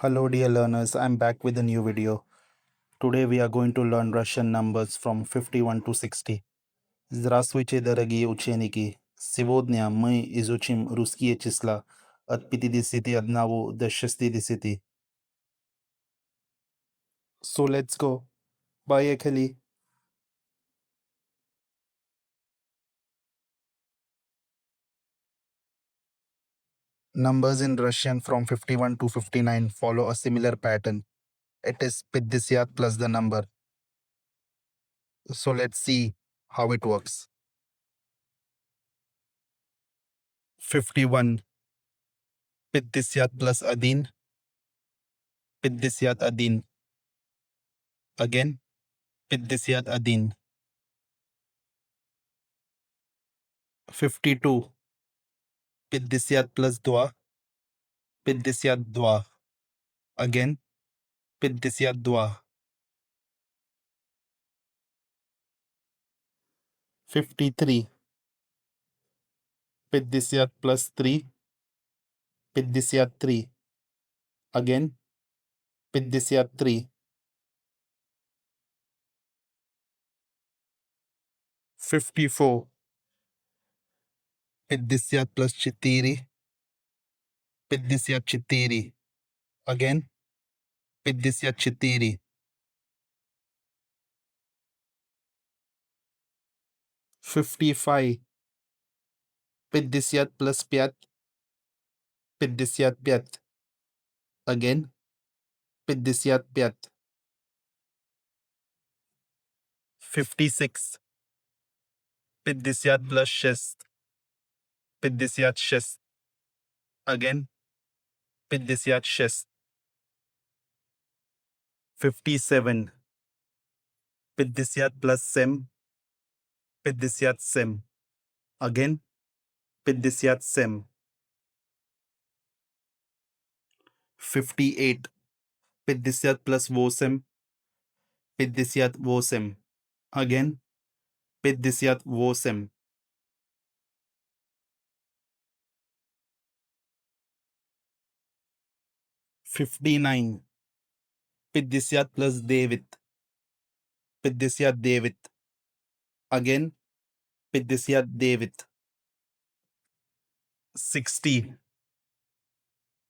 Hello dear learners, I'm back with a new video. Today we are going to learn Russian numbers from 51 to 60. Здравствуйте, дорогие ученики! Сегодня мы изучим русские числа от 51 до 60. So let's go. Поехали! Numbers in Russian from 51 to 59 follow a similar pattern. It is 50 plus the number. So let's see how it works. 51 50 plus Adin 50 Adin. Again 50 Adin. 52 50 plus dua 50 dua. Again 50 dua. 53 50 plus 3 53. Again 53. 54 50 plus 4 54. Again 54. 55 50 plus 5 55. Again 55. 56 50 plus 6 56. Again 56. 57 50 plus 7 57. Again 57. 58 50 plus 8 58. Again 58. 59 50 plus 9 59. Again 59. 60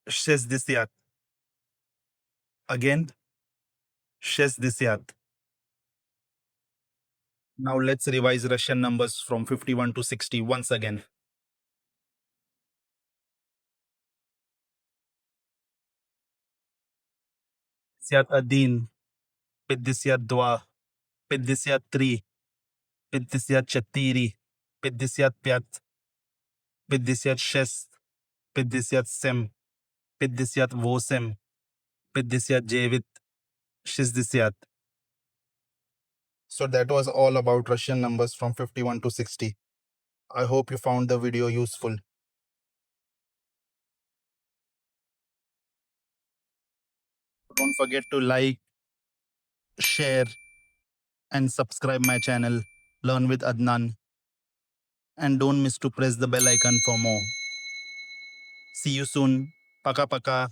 60. Again 60. Now let's revise Russian numbers from 51 to 60 once again. 51 52 53 54 55 56 57 58 59 60. So that was all about Russian numbers from 51 to 60. I hope you found the video useful. Don't forget to like, share, and subscribe my channel, Learn with Adnan. And don't miss to press the bell icon for more. See you soon. Paka paka.